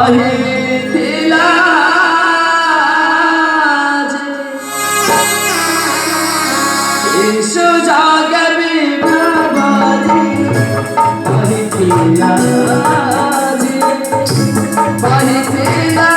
କହିଥିଲା ईशु जागे विभावरी କହିଥିଲା କହିଥିଲା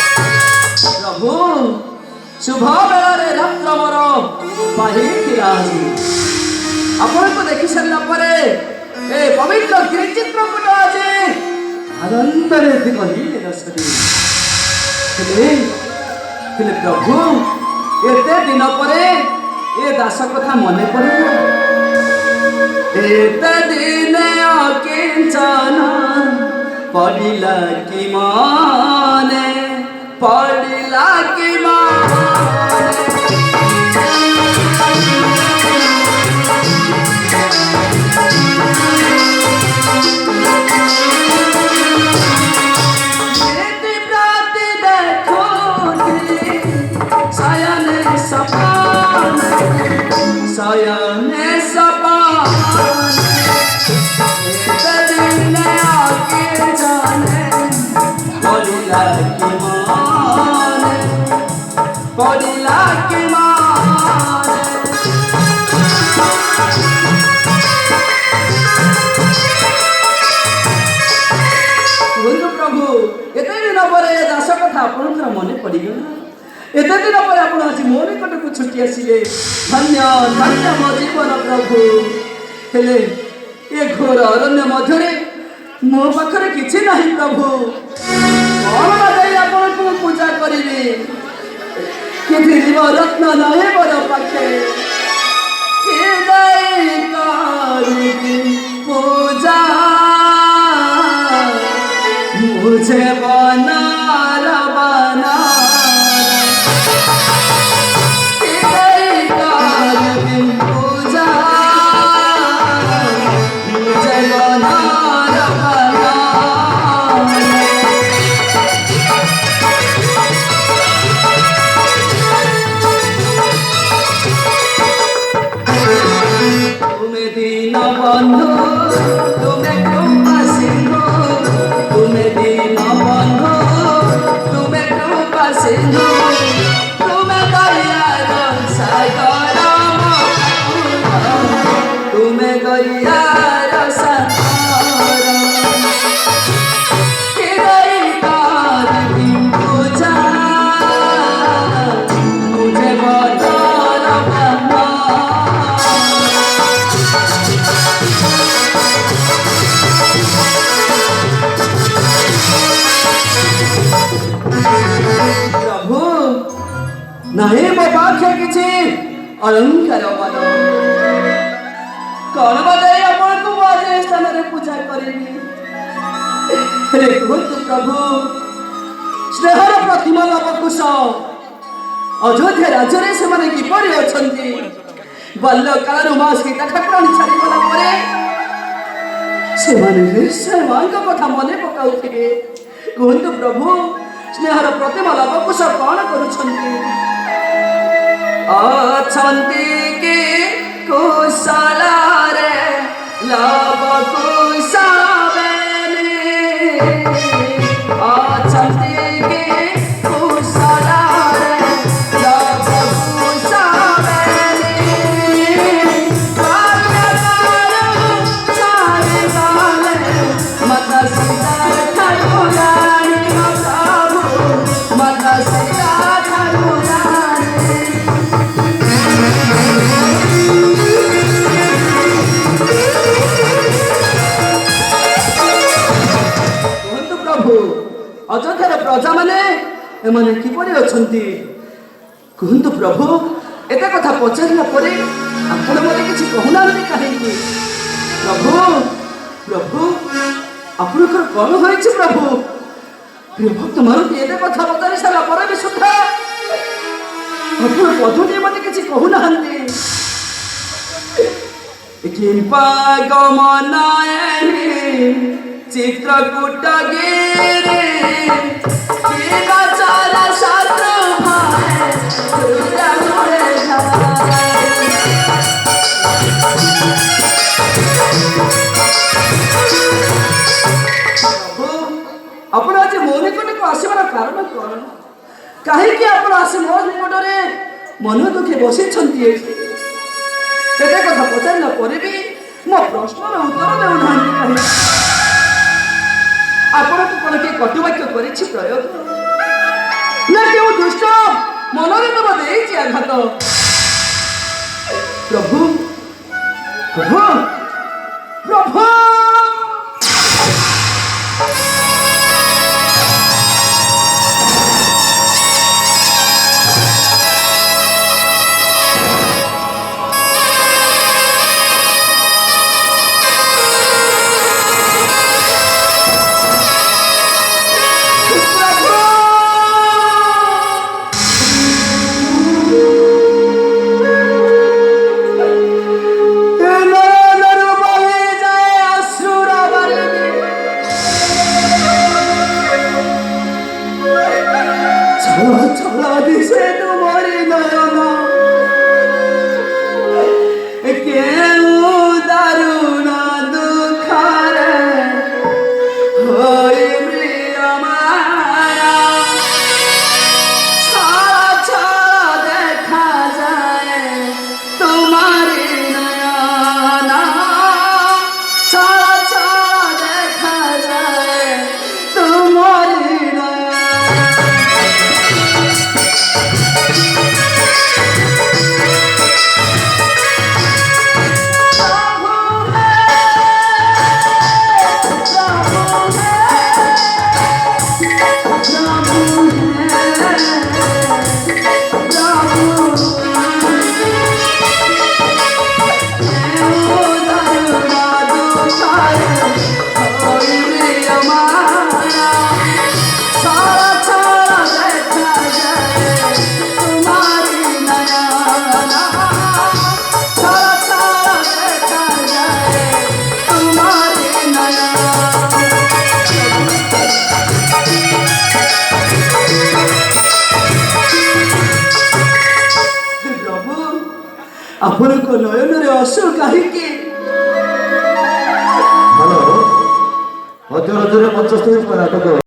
प्रभु शुभ बेलारे रात्र मोर पाहिला आपण को देखि सारा परे ए पवित्र गिरिचित्र कूट आज आनंद रे कहिले दर्शनी हेले प्रभु एते दिन परे ए दास कथा मने पड़े एते दिन अकिंचन पड़िला कि माने पड़िला कि माने सयने सपान तदिने आके जाने पड़िला कि माने पड़िला कि माने प्रभु एते दिन पर दास कथा आपनकर मने पड़िगला एते दिन पर आपण आज मो निकट को छुट्टी आसिले धन्य धन्य मो जीवन प्रभु हेले ए घोर अरण्य मध्यरे मो पाखरे किछि नाही प्रभु कोन बादई आपण को पूजा करिवे कि जीव रत्न नाही बर पाखे के दई करिबी पूजा मुझे बना रवाना बंधु तुम्हें कृपा सिंधु तुम्हें दीन बंधु तुम्हें कृपा सिंधु तुम्हें दयार सागर तुम्हें दयार सागर पूजा मुझे बदल प्रभु नहीं मो पाखे किछि अलंकार मन कौन बदई आपण को आज स्थान रे पूजा करेनी रे प्रभु स्नेहर प्रतिमा लवकुश अयोध्या राज्य रे से माने किपरि अछंती बाल्यकाल मा सीता ठाकुराणी छाड़ी गला परे से माने से मांग कथा मने पकाउथिबे कहंतु प्रभु स्नेहर प्रतिमा लवकुश कौन करुछंती अछंती के कुशला रे लवकुश बेने अछंती के कुशला रे लवकुश बेने माता सीता ठाकुरानी माता सीता ठाकुरानी अयोध्यार प्रजा माने एमाने किपरि अछंती କୁହନ୍ତୁ ପ୍ରଭୁ, ଏତେ କଥା ପଚାରିଲା ପରେ ଆପଣ ମୋତେ କିଛି କହୁନାହାନ୍ତି କାହିଁକି? ପ୍ରଭୁ ପ୍ରଭୁ ଆପଣଙ୍କର କ'ଣ ହୋଇଛି ପ୍ରଭୁ? ପ୍ରିୟ ଭକ୍ତ ମାରୁତି ଏତେ କଥା ପଚାରି ସାରିଲା ପରେ ବି ସୁଦ୍ଧା ଆପଣ ପଦଟିଏ ମୋତେ କିଛି କହୁନାହାନ୍ତି। କିମ୍ପା ଗମନାୟନି ଚିତ୍ରକୂଟ ଗିରି ଚିରାଚର ଶତ୍ରୁ ଭାଇ ଦୁର୍ଗା ମୋରେ ପ୍ରଭୁ, ଆପଣ ଆଜି ମୋ ନିକଟକୁ ଆସିବାର କାରଣ କ'ଣ? କାହିଁକି ଆପଣ ଆସି ମୋ ନିକଟରେ ମନ ଦୁଃଖୀ ବସିଛନ୍ତି ଏଠି? ଏତେ କଥା ପଚାରିଲା ପରେ ବି ମୋ ପ୍ରଶ୍ନର ଉତ୍ତର ଦେଉନାହାନ୍ତି କାହିଁକି? ଆପଣଙ୍କୁ କ'ଣ କିଏ କଟୁବାକ୍ୟ କରିଛି ପ୍ରୟୋଗ, ନା କେଉଁ ଦୁଷ୍ଟ ମନରେ ତମ ଦେଇଛି ଆଘାତ? ପ୍ରଭୁ ପ୍ରଭୁ ପ୍ରଭୁ ଆପଣଙ୍କ ନୟନରେ ଅଶ୍ରୁ କାହିଁକି? ହ୍ୟାଲୋ, ଅଜରରେ ମଞ୍ଚସ୍ଥ ହୋଇଥିବା ନାଟକ